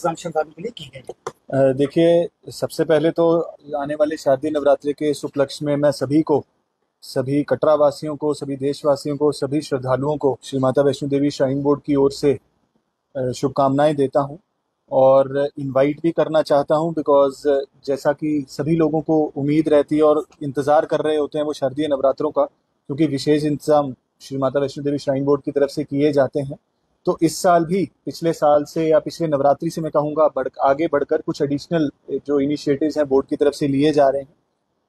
इंतजाम श्रद्धालुओं के लिए की गई? देखिए, सबसे पहले तो आने वाले शारदीय नवरात्रि के इस उपलक्ष्य में मैं सभी को, सभी कटरा वासियों को, सभी देशवासियों को, सभी श्रद्धालुओं को श्री माता वैष्णो देवी श्राइन बोर्ड की ओर से शुभकामनाएं देता हूं और इनवाइट भी करना चाहता हूं बिकॉज जैसा कि सभी लोगों को उम्मीद रहती है और इंतज़ार कर रहे होते हैं वो शारदीय नवरात्रों का, क्योंकि विशेष इंतजाम श्री माता वैष्णो देवी श्राइन बोर्ड की तरफ से किए जाते हैं। तो इस साल भी पिछले साल से या पिछले नवरात्रि से मैं कहूँगा आगे बढ़कर कुछ एडिशनल जो इनिशिएटिव्स हैं बोर्ड की तरफ से लिए जा रहे हैं।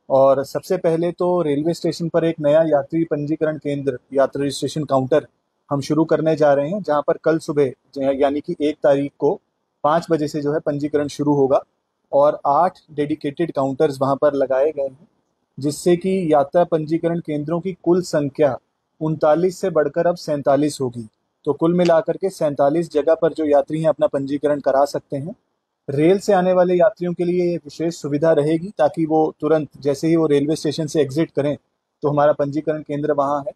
और सबसे पहले तो रेलवे स्टेशन पर एक नया यात्री पंजीकरण केंद्र, यात्री रजिस्ट्रेशन काउंटर हम शुरू करने जा रहे हैं, जहां पर कल सुबह यानी कि 1 तारीख को 5 बजे से जो है पंजीकरण शुरू होगा और 8 डेडिकेटेड काउंटर्स वहां पर लगाए गए हैं, जिससे कि यात्रा पंजीकरण केंद्रों की कुल संख्या 39 से बढ़कर अब 47 होगी। तो कुल मिलाकर के 47 जगह पर जो यात्री हैं अपना पंजीकरण करा सकते हैं। रेल से आने वाले यात्रियों के लिए ये विशेष सुविधा रहेगी ताकि वो तुरंत जैसे ही वो रेलवे स्टेशन से एग्जिट करें तो हमारा पंजीकरण केंद्र वहाँ है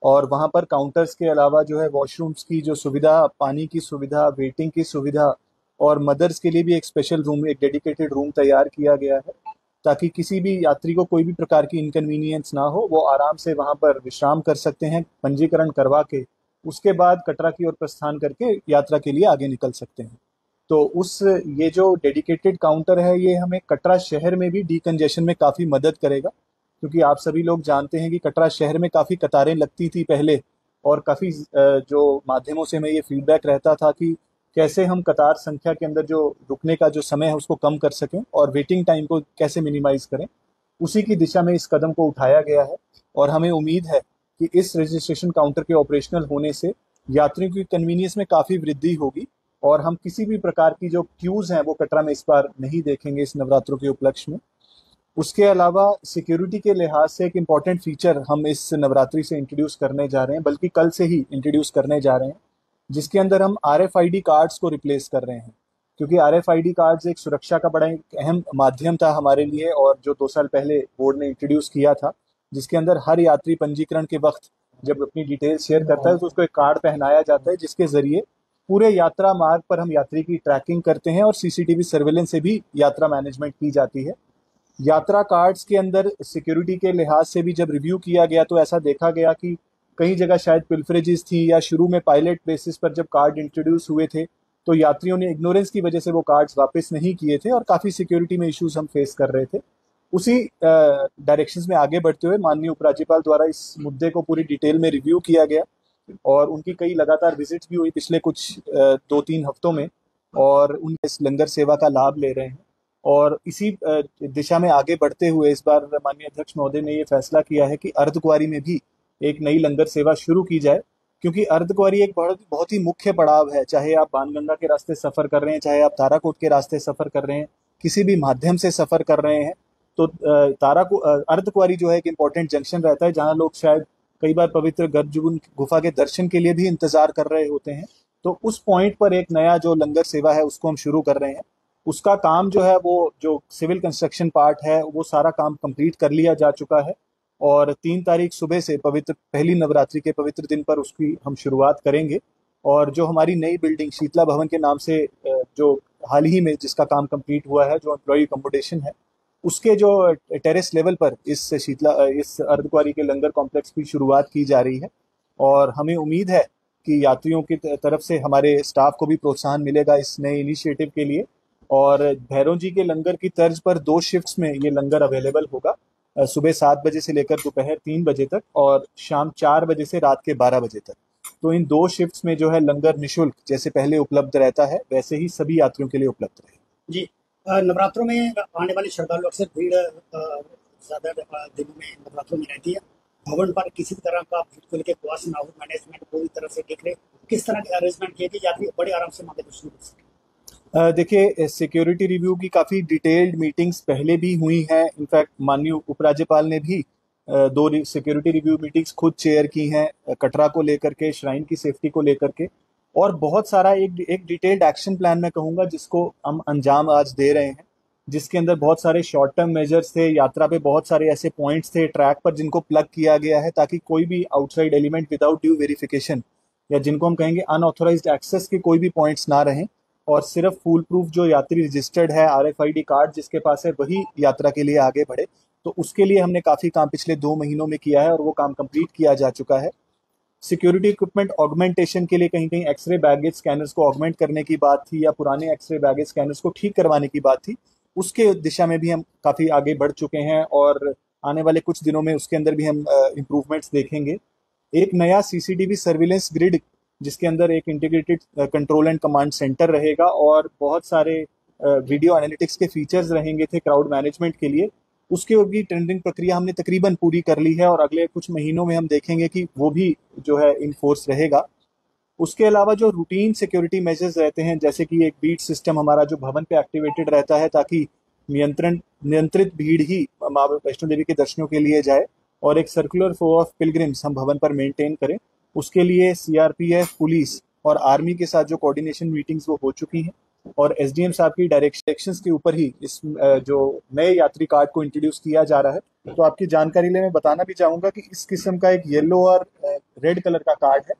और वहाँ पर काउंटर्स के अलावा जो है वॉशरूम्स की जो सुविधा, पानी की सुविधा, वेटिंग की सुविधा और मदर्स के लिए भी एक स्पेशल रूम, एक डेडिकेटेड रूम तैयार किया गया है ताकि किसी भी यात्री को कोई भी प्रकार की इनकन्वीनियंस ना हो, वो आराम से वहाँ पर विश्राम कर सकते हैं पंजीकरण करवा के। उसके बाद कटरा की ओर प्रस्थान करके यात्रा के लिए आगे निकल सकते हैं। तो उस ये जो डेडिकेटेड काउंटर है ये हमें कटरा शहर में भी डीकंजेशन में काफ़ी मदद करेगा, क्योंकि आप सभी लोग जानते हैं कि कटरा शहर में काफ़ी कतारें लगती थी पहले और काफ़ी जो माध्यमों से हमें ये फीडबैक रहता था कि कैसे हम कतार संख्या के अंदर जो रुकने का जो समय है उसको कम कर सकें और वेटिंग टाइम को कैसे मिनिमाइज करें। उसी की दिशा में इस कदम को उठाया गया है और हमें उम्मीद है कि इस रजिस्ट्रेशन काउंटर के ऑपरेशनल होने से यात्रियों की कन्वीनियंस में काफ़ी वृद्धि होगी और हम किसी भी प्रकार की जो क्यूज़ हैं वो कटरा में इस बार नहीं देखेंगे इस नवरात्रों के उपलक्ष्य में। उसके अलावा सिक्योरिटी के लिहाज से एक इम्पॉर्टेंट फीचर हम इस नवरात्रि से इंट्रोड्यूस करने जा रहे हैं, बल्कि कल से ही इंट्रोड्यूस करने जा रहे हैं, जिसके अंदर हम RFID कार्ड्स को रिप्लेस कर रहे हैं। क्योंकि RFID कार्ड्स एक सुरक्षा का बड़ा एक अहम माध्यम था हमारे लिए और जो 2 साल पहले बोर्ड ने इंट्रोड्यूस किया था, जिसके अंदर हर यात्री पंजीकरण के वक्त जब अपनी डिटेल शेयर करता है तो उसको एक कार्ड पहनाया जाता है, जिसके जरिए पूरे यात्रा मार्ग पर हम यात्री की ट्रैकिंग करते हैं और CCTV सर्वेलेंस से भी यात्रा मैनेजमेंट की जाती है। यात्रा कार्ड्स के अंदर सिक्योरिटी के लिहाज से भी जब रिव्यू किया गया तो ऐसा देखा गया कि कई जगह शायद पिल्फरेजेस थी या शुरू में पायलट बेसिस पर जब कार्ड इंट्रोड्यूस हुए थे तो यात्रियों ने इग्नोरेंस की वजह से वो कार्ड्स वापस नहीं किए थे और काफ़ी सिक्योरिटी में इश्यूज हम फेस कर रहे थे। उसी डायरेक्शंस में आगे बढ़ते हुए माननीय उपराज्यपाल द्वारा इस मुद्दे को पूरी डिटेल में रिव्यू किया गया और उनकी कई लगातार विजिट्स भी हुई पिछले कुछ 2-3 हफ्तों में और उन इस लंगर सेवा का लाभ ले रहे हैं। और इसी दिशा में आगे बढ़ते हुए इस बार माननीय अध्यक्ष महोदय ने ये फैसला किया है कि अर्धकुंवारी में भी एक नई लंगर सेवा शुरू की जाए, क्योंकि अर्धकुंवारी एक बहुत ही मुख्य पड़ाव है। चाहे आप बाणगंगा के रास्ते सफ़र कर रहे हैं, चाहे आप ताराकोट के रास्ते सफ़र कर रहे हैं, किसी भी माध्यम से सफ़र कर रहे हैं, तो अर्धकुंवारी जो है एक इम्पॉर्टेंट जंक्शन रहता है जहाँ लोग शायद कई बार पवित्र गर्भजून गुफा के दर्शन के लिए भी इंतजार कर रहे होते हैं। तो उस पॉइंट पर एक नया जो लंगर सेवा है उसको हम शुरू कर रहे हैं। उसका काम जो है वो जो सिविल कंस्ट्रक्शन पार्ट है वो सारा काम कंप्लीट कर लिया जा चुका है और 3 तारीख सुबह से पवित्र पहली नवरात्रि के पवित्र दिन पर उसकी हम शुरुआत करेंगे। और जो हमारी नई बिल्डिंग शीतला भवन के नाम से जो हाल ही में जिसका काम कंप्लीट हुआ है, जो एम्प्लॉय अकोमोडेशन है, उसके जो टेरेस लेवल पर इस अर्धकुंवारी के लंगर कॉम्प्लेक्स की शुरुआत की जा रही है और हमें उम्मीद है कि यात्रियों की तरफ से हमारे स्टाफ को भी प्रोत्साहन मिलेगा इस नए इनिशिएटिव के लिए। और भैरव जी के लंगर की तर्ज पर 2 शिफ्ट्स में ये लंगर अवेलेबल होगा, सुबह 7 बजे से लेकर दोपहर 3 बजे तक और शाम 4 बजे से रात के 12 बजे तक। तो इन 2 शिफ्ट्स में जो है लंगर निःशुल्क जैसे पहले उपलब्ध रहता है वैसे ही सभी यात्रियों के लिए उपलब्ध रहेगा। जी, नवरात्रों में आने वाले श्रद्धालु अक्सर भीड़ ज़्यादा दिनों में नवरात्रों में रहती है। भवन पर किसी तरह का भीड़ को लेकर प्रवासी नागरिक मैनेजमेंट पूरी तरह से देख रहे, किस तरह के अरेंजमेंट किए कि यात्री बड़े आराम से माता दर्शन कर सकें? देखिए, सिक्योरिटी रिव्यू की काफ़ी डिटेल्ड मीटिंग्स पहले भी हुई हैं। इनफैक्ट माननीय उपराज्यपाल ने भी 2 सिक्योरिटी रिव्यू मीटिंग्स खुद चेयर की हैं, कटरा को लेकर के, श्राइन की सेफ्टी को लेकर के और बहुत सारा एक डिटेल्ड एक्शन प्लान मैं कहूँगा जिसको हम अंजाम आज दे रहे हैं, जिसके अंदर बहुत सारे शॉर्ट टर्म मेजर्स थे। यात्रा पे बहुत सारे ऐसे पॉइंट्स थे ट्रैक पर जिनको प्लग किया गया है ताकि कोई भी outside element without due verification या जिनको हम कहेंगे अनऑथोराइज्ड एक्सेस के कोई भी पॉइंट्स ना रहें। और सिर्फ फूल प्रूफ जो यात्री रजिस्टर्ड है RFID कार्ड जिसके पास है वही यात्रा के लिए आगे बढ़े। तो उसके लिए हमने काफ़ी काम पिछले 2 महीनों में किया है और वो काम कंप्लीट किया जा चुका है। सिक्योरिटी इक्विपमेंट ऑगमेंटेशन के लिए कहीं कहीं एक्सरे बैगेज स्कैनर्स को ऑगमेंट करने की बात थी या पुराने एक्सरे बैगेज स्कैनर्स को ठीक करवाने की बात थी, उसके दिशा में भी हम काफ़ी आगे बढ़ चुके हैं और आने वाले कुछ दिनों में उसके अंदर भी हम इम्प्रूवमेंट्स देखेंगे। एक नया CCTV सर्विलेंस ग्रिड जिसके अंदर एक integrated control and command centre रहेगा और बहुत सारे वीडियो एनालिटिक्स के फीचर्स रहेंगे थे क्राउड मैनेजमेंट के लिए, उसके भी टेंडरिंग प्रक्रिया हमने तकरीबन पूरी कर ली है और अगले कुछ महीनों में हम देखेंगे कि वो भी जो है इन फोर्स रहेगा। उसके अलावा जो रूटीन सिक्योरिटी मेजर्स रहते हैं जैसे कि एक बीट सिस्टम हमारा जो भवन पे एक्टिवेटेड रहता है ताकि नियंत्रित भीड़ ही माँ वैष्णो देवी के दर्शनों के लिए जाए और एक सर्कुलर फ्लो ऑफ पिलग्रिम्स हम भवन पर मेंटेन करें, उसके लिए CRPF, पुलिस और आर्मी के साथ जो कोऑर्डिनेशन मीटिंग्स वो हो चुकी हैं और SDM साहब की डायरेक्शंस के ऊपर ही इस जो नए यात्री कार्ड को इंट्रोड्यूस किया जा रहा है। तो आपकी जानकारी लिए मैं बताना भी चाहूँगा कि इस किस्म का एक येलो और रेड कलर का कार्ड है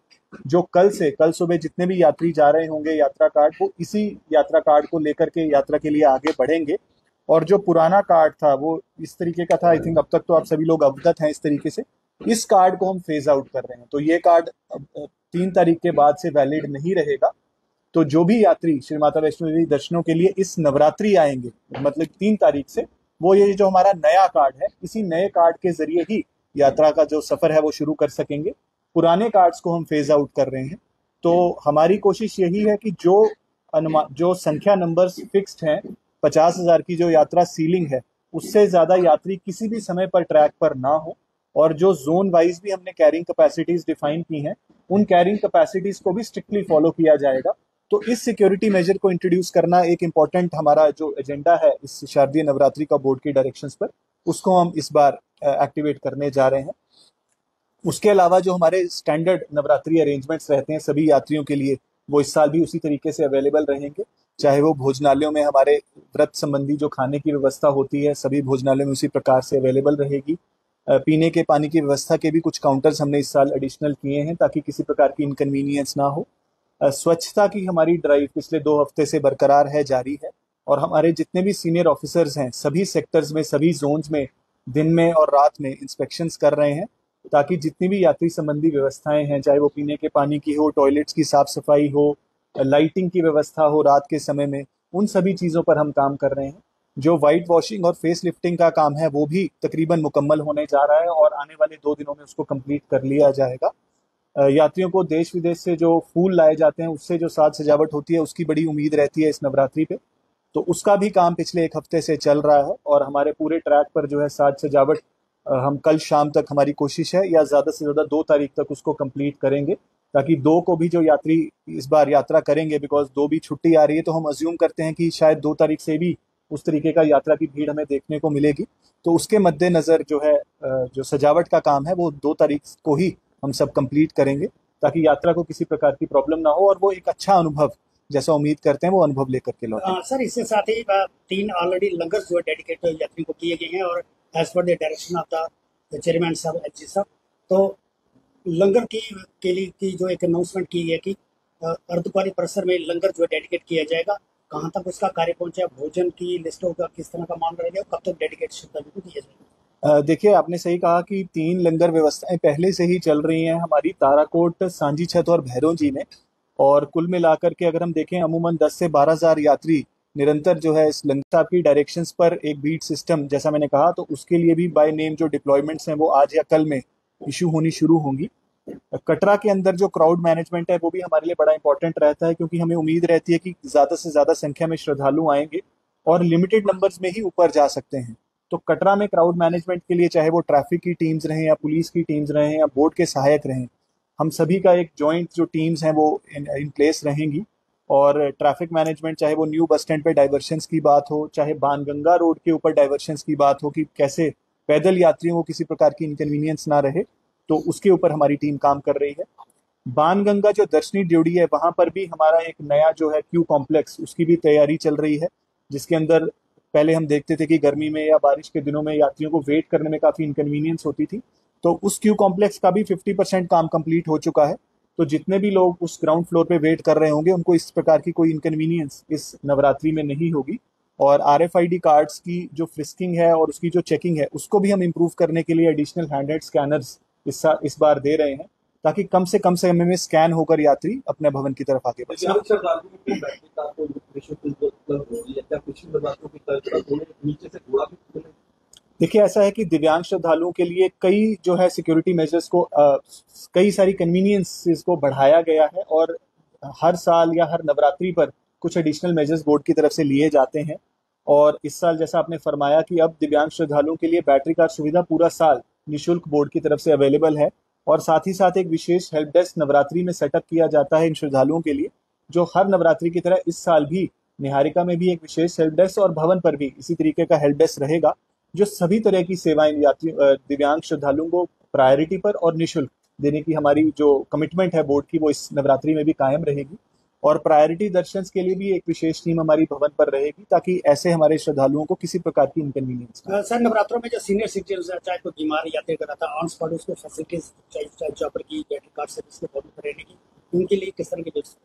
जो कल सुबह जितने भी यात्री जा रहे होंगे यात्रा कार्ड, वो इसी यात्रा कार्ड को लेकर के यात्रा के लिए आगे बढ़ेंगे। और जो पुराना कार्ड था वो इस तरीके का था, आई थिंक अब तक तो आप सभी लोग अवगत हैं इस तरीके से। इस कार्ड को हम फेज आउट कर रहे हैं, तो ये कार्ड 3 तारीख के बाद से वैलिड नहीं रहेगा। तो जो भी यात्री श्री माता वैष्णो देवी दर्शनों के लिए इस नवरात्रि आएंगे मतलब 3 तारीख से, वो ये जो हमारा नया कार्ड है इसी नए कार्ड के जरिए ही यात्रा का जो सफर है वो शुरू कर सकेंगे। पुराने कार्ड्स को हम फेज आउट कर रहे हैं। तो हमारी कोशिश यही है कि जो संख्या नंबर्स फिक्स्ड हैं 50,000 की जो यात्रा सीलिंग है उससे ज्यादा यात्री किसी भी समय पर ट्रैक पर ना हो और जो जोन वाइज भी हमने कैरिंग कैपेसिटीज डिफाइन की हैं उन कैरिंग कैपेसिटीज को भी स्ट्रिक्टली फॉलो किया जाएगा। तो इस सिक्योरिटी मेजर को इंट्रोड्यूस करना एक इम्पॉर्टेंट हमारा जो एजेंडा है इस शारदीय नवरात्रि का बोर्ड के डायरेक्शंस पर, उसको हम इस बार एक्टिवेट करने जा रहे हैं। उसके अलावा जो हमारे स्टैंडर्ड नवरात्रि अरेंजमेंट्स रहते हैं सभी यात्रियों के लिए वो इस साल भी उसी तरीके से अवेलेबल रहेंगे। चाहे वो भोजनालयों में हमारे व्रत संबंधी जो खाने की व्यवस्था होती है सभी भोजनालयों में उसी प्रकार से अवेलेबल रहेगी। पीने के पानी की व्यवस्था के भी कुछ काउंटर्स हमने इस साल एडिशनल किए हैं ताकि किसी प्रकार की इनकन्वीनियंस ना हो। स्वच्छता की हमारी ड्राइव पिछले 2 हफ्ते से बरकरार है, जारी है और हमारे जितने भी सीनियर ऑफिसर्स हैं सभी सेक्टर्स में सभी जोन्स में दिन में और रात में इंस्पेक्शंस कर रहे हैं ताकि जितनी भी यात्री संबंधी व्यवस्थाएं हैं चाहे वो पीने के पानी की हो, टॉयलेट्स की साफ सफाई हो, लाइटिंग की व्यवस्था हो रात के समय में, उन सभी चीज़ों पर हम काम कर रहे हैं। जो वाइट वॉशिंग और फेस लिफ्टिंग का काम है वो भी तकरीबन मुकम्मल होने जा रहा है और आने वाले 2 दिनों में उसको कंप्लीट कर लिया जाएगा। यात्रियों को देश विदेश से जो फूल लाए जाते हैं उससे जो साज सजावट होती है उसकी बड़ी उम्मीद रहती है इस नवरात्रि पे, तो उसका भी काम पिछले 1 हफ्ते से चल रहा है और हमारे पूरे ट्रैक पर जो है साज सजावट हम कल शाम तक हमारी कोशिश है या ज़्यादा से ज़्यादा 2 तारीख तक उसको कंप्लीट करेंगे ताकि 2 को भी जो यात्री इस बार यात्रा करेंगे, बिकॉज 2 भी छुट्टी आ रही है तो हम अज्यूम करते हैं कि शायद 2 तारीख से भी उस तरीके का यात्रा की भीड़ हमें देखने को मिलेगी। तो उसके मद्देनज़र जो है जो सजावट का काम है वो 2 तारीख को ही हम सब कंप्लीट करेंगे ताकि यात्रा को किसी प्रकार की प्रॉब्लम ना हो और वो एक अच्छा अनुभव जैसा उम्मीद करते हैं वो अनुभव लेकर के लौटें। सर इसके साथ ही 3 ऑलरेडी लंगर जो है डेडिकेट यात्रियों को किए गए हैं और as per the direction of the chairman साहब LG साहब, तो लंगर के लिए की जो एक अनाउंसमेंट की है कि अर्धकुंवारी परिसर में लंगर जो है डेडिकेट किया जाएगा, कहाँ तक उसका कार्य पहुंचा, भोजन की लिस्ट होगा, किस तरह का मामला रहेगा, कब तक डेडिकेट श्रद्धालुओं को दिया जाएगा? देखिए आपने सही कहा कि 3 लंगर व्यवस्थाएं पहले से ही चल रही हैं हमारी ताराकोट, सांजी छत और भैरव जी में, और कुल मिलाकर के अगर हम देखें अमूमन 10 से 12,000 यात्री निरंतर जो है इस लंगर साहब की डायरेक्शंस पर एक बीट सिस्टम जैसा मैंने कहा तो उसके लिए भी बाय नेम जो डिप्लॉयमेंट्स हैं वो आज या कल में इशू होनी शुरू होंगी। कटरा के अंदर जो क्राउड मैनेजमेंट है वो भी हमारे लिए बड़ा इंपॉर्टेंट रहता है क्योंकि हमें उम्मीद रहती है कि ज़्यादा से ज़्यादा संख्या में श्रद्धालु आएंगे और लिमिटेड नंबर्स में ही ऊपर जा सकते हैं। तो कटरा में क्राउड मैनेजमेंट के लिए चाहे वो ट्रैफिक की टीम्स रहें या पुलिस की टीम्स रहें या बोर्ड के सहायक रहें, हम सभी का एक जॉइंट जो टीम्स हैं वो इन प्लेस रहेंगी। और ट्रैफिक मैनेजमेंट चाहे वो न्यू बस स्टैंड पे डाइवर्शंस की बात हो, चाहे बाणगंगा रोड के ऊपर डाइवर्शंस की बात हो कि कैसे पैदल यात्रियों को किसी प्रकार की इनकन्वीनियंस ना रहे, तो उसके ऊपर हमारी टीम काम कर रही है। बाणगंगा जो दर्शनी ड्यूटी है वहां पर भी हमारा एक नया जो है क्यू कॉम्प्लेक्स उसकी भी तैयारी चल रही है, जिसके अंदर पहले हम देखते थे कि गर्मी में या बारिश के दिनों में यात्रियों को वेट करने में काफ़ी इनकन्वीनियंस होती थी, तो उस क्यू कॉम्प्लेक्स का भी 50% काम कंप्लीट हो चुका है। तो जितने भी लोग उस ग्राउंड फ्लोर पे वेट कर रहे होंगे उनको इस प्रकार की कोई इनकन्वीनियंस इस नवरात्रि में नहीं होगी। और RFID कार्ड्स की जो फ्रिस्किंग है और उसकी जो चेकिंग है उसको भी हम इम्प्रूव करने के लिए एडिशनल हैंडहेल्ड स्कैनर्स इस बार दे रहे हैं, ताकि कम से कम समय में स्कैन होकर यात्री अपने भवन की तरफ आगे बढ़ सके। देखिए, ऐसा है कि दिव्यांग श्रद्धालुओं के लिए कई जो है सिक्योरिटी मेजर्स को कई सारी कन्वीनियंसेस को बढ़ाया गया है और हर साल या हर नवरात्रि पर कुछ एडिशनल मेजर्स बोर्ड की तरफ से लिए जाते हैं। और इस साल जैसा आपने फरमाया कि अब दिव्यांग श्रद्धालुओं के लिए बैटरी कार सुविधा पूरा साल निःशुल्क बोर्ड की तरफ से अवेलेबल है। और साथ ही साथ एक विशेष हेल्प डेस्क नवरात्रि में सेटअप किया जाता है इन श्रद्धालुओं के लिए, जो हर नवरात्रि की तरह इस साल भी निहारिका में भी एक विशेष हेल्प डेस्क और भवन पर भी इसी तरीके का हेल्प डेस्क रहेगा, जो सभी तरह की सेवाएं यात्री दिव्यांग श्रद्धालुओं को प्रायोरिटी पर और निःशुल्क देने की हमारी जो कमिटमेंट है बोर्ड की, वो इस नवरात्रि में भी कायम रहेगी। और प्रायोरिटी दर्शन के लिए भी एक विशेष टीम हमारी भवन पर रहेगी, ताकि ऐसे हमारे श्रद्धालुओं को किसी प्रकार की इनकन्वीनियंस ना। सर, नवरात्रों में जो सीनियर सिटीजन चाहे कोई बीमार यात्री कर रहा था ऑन स्पॉट उसको फैसिलिटीज चाहे चौपर की बैटरी कार सर्विस के भवन पर रहने की, उनके लिए किस तरह की व्यवस्था?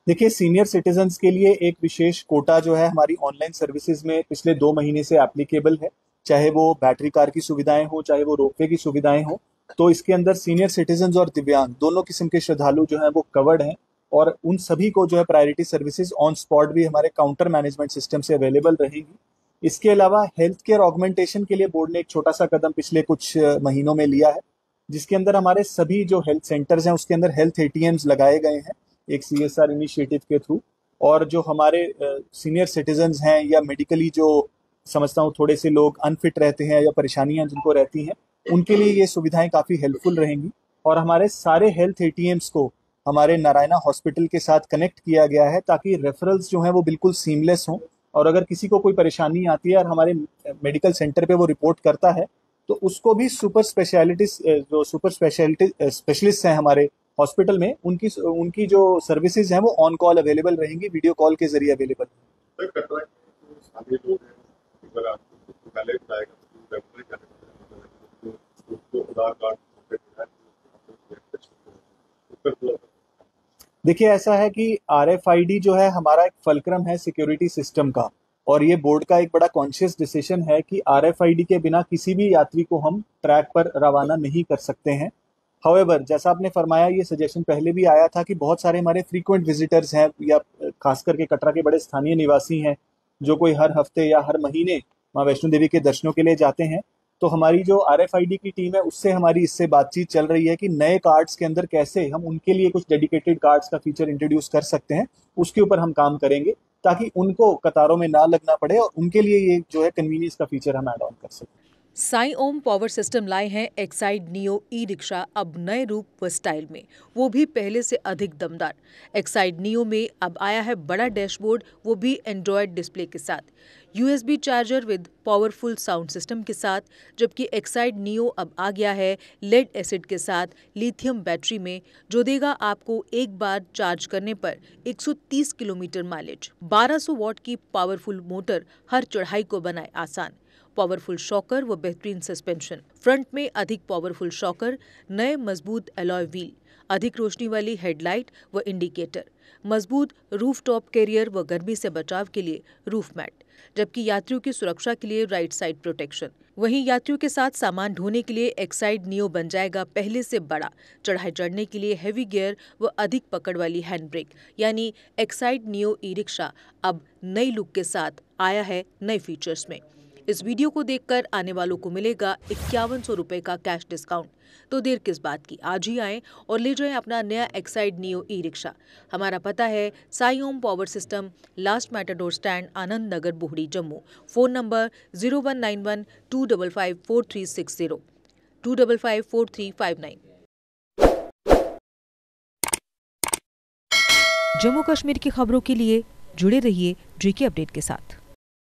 देखिए, सीनियर सिटीजन्स के लिए एक विशेष कोटा जो है हमारी ऑनलाइन सर्विसेज में पिछले 2 महीने से एप्लीकेबल है, चाहे वो बैटरी कार की सुविधाएं हो चाहे वो रोपवे की सुविधाएं हो। तो इसके अंदर सीनियर सिटीजन्स और दिव्यांग दोनों किस्म के श्रद्धालु जो हैं वो कवर्ड हैं, और उन सभी को जो है प्रायोरिटी सर्विसेज ऑन स्पॉट भी हमारे काउंटर मैनेजमेंट सिस्टम से अवेलेबल रहेगी। इसके अलावा हेल्थ केयर ऑगमेंटेशन के लिए बोर्ड ने एक छोटा सा कदम पिछले कुछ महीनों में लिया है, जिसके अंदर हमारे सभी जो हेल्थ सेंटर्स हैं उसके अंदर हेल्थ ATMs लगाए गए हैं एक CSR इनिशिएटिव के थ्रू। और जो हमारे सीनियर सिटीजन्स हैं या मेडिकली जो समझता हूँ थोड़े से लोग अनफिट रहते हैं या परेशानियां जिनको रहती हैं, उनके लिए ये सुविधाएं काफ़ी हेल्पफुल रहेंगी। और हमारे सारे हेल्थ ATMs को हमारे नारायणा हॉस्पिटल के साथ कनेक्ट किया गया है, ताकि रेफरल्स जो हैं वो बिल्कुल सीमलेस हों। और अगर किसी को कोई परेशानी आती है और हमारे मेडिकल सेंटर पे वो रिपोर्ट करता है, तो उसको भी सुपर स्पेशलिटी स्पेशलिस्ट हैं हमारे हॉस्पिटल में, उनकी जो सर्विसेज हैं वो ऑन कॉल अवेलेबल रहेंगी, वीडियो कॉल के जरिए अवेलेबल। देखिए, ऐसा है कि RFID जो है हमारा एक फलक्रम है सिक्योरिटी सिस्टम का, और ये बोर्ड का एक बड़ा कॉन्शियस डिसीजन है कि RFID के बिना किसी भी यात्री को हम ट्रैक पर रवाना नहीं कर सकते हैं। हाउएवर, जैसा आपने फरमाया, ये सजेशन पहले भी आया था कि बहुत सारे हमारे फ्रीक्वेंट विजिटर्स हैं या खास करके कटरा के बड़े स्थानीय निवासी हैं, जो कोई हर हफ्ते या हर महीने माँ वैष्णो देवी के दर्शनों के लिए जाते हैं। तो हमारी जो RFID की टीम है उससे हमारी इससे बातचीत चल रही है कि नए कार्ड्स के अंदर कैसे हम उनके लिए कुछ डेडिकेटेड कार्ड्स का फीचर इंट्रोड्यूस कर सकते हैं, उसके ऊपर हम काम करेंगे, ताकि उनको कतारों में ना लगना पड़े और उनके लिए ये जो है कन्वीनियंस का फीचर हम ऐड ऑन कर सकें। साई ओम पावर सिस्टम लाए हैं एक्साइड नियो ई-रिक्शा, अब नए रूप व स्टाइल में, वो भी पहले से अधिक दमदार। एक्साइड नियो में अब आया है बड़ा डैशबोर्ड, वो भी एंड्रॉयड डिस्प्ले के साथ, USB charger with powerful sound system के साथ, जबकि एक्साइड नियो अब आ गया है लेड एसिड के साथ लिथियम बैटरी में, जो देगा आपको एक बार चार्ज करने पर 130 किलोमीटर माइलेज। 1200 वॉट की पावरफुल मोटर हर चढ़ाई को बनाए आसान, पावरफुल शॉकर व बेहतरीन सस्पेंशन, फ्रंट में अधिक पावरफुल शॉकर, नए मजबूत अलॉय व्हील, अधिक रोशनी वाली हेडलाइट व इंडिकेटर, मजबूत रूफटॉप कैरियर व गर्मी से बचाव के लिए रूफ मैट, जबकि यात्रियों की सुरक्षा के लिए राइट साइड प्रोटेक्शन। वहीं यात्रियों के साथ सामान ढोने के लिए एक्साइड नियो बन जाएगा पहले से बड़ा, चढ़ाई चढ़ने के लिए हैवी गियर व अधिक पकड़ वाली हैंड ब्रेक, यानी एक्साइड नियो ई-रिक्शा अब नई लुक के साथ आया है नए फीचर्स में। इस वीडियो को देखकर आने वालों को मिलेगा 5100 रुपए का कैश डिस्काउंट। तो देर किस बात की, आज ही आएं और ले जाएं अपना नया एक्साइड नियो ई-रिक्शा। हमारा पता है Sai Om power system, last matador stand, Anand Nagar, Bohri, Jammu. Phone number 0191 255 4360 255 4359। Jammu Kashmir की खबरों के लिए जुड़े रहिए JK अपडेट के साथ।